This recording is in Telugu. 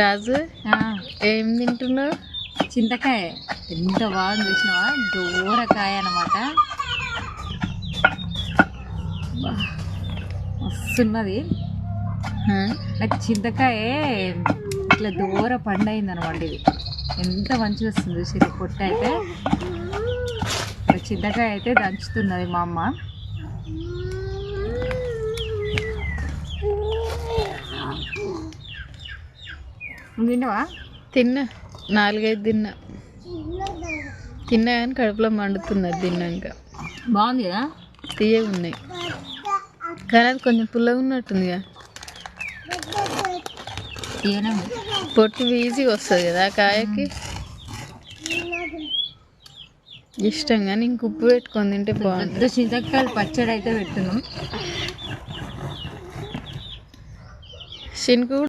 రాజు ఏం తింటున్నావు? చింతకాయ ఎంత బాగా చూసినావా, దూరకాయ అన్నమాట. మస్తున్నది. నాకు చింతకాయ ఇట్లా దూర పండు అయింది అనమాట. ఇది ఎంత మంచిగా వస్తుంది చూసి పొట్ట అయితే. చింతకాయ అయితే దంచుతున్నది మా అమ్మ. తిన్నావా? తిన్నా, 4-5 తిన్నా కానీ కడుపులో మండుతున్నది తిన్నాక. బాగుంది కదా, తీయగా ఉన్నాయి కానీ అది కొంచెం పుల్లగా ఉన్నట్టుందిగా. పొట్టు ఈజీగా వస్తుంది కదా ఆ కాయకి. ఇష్టం కానీ ఇంక ఉప్పు పెట్టుకొని తింటే బాగుంటుంది. చింతకాయలు పచ్చడి అయితే పెట్టున్నాం. శనుకు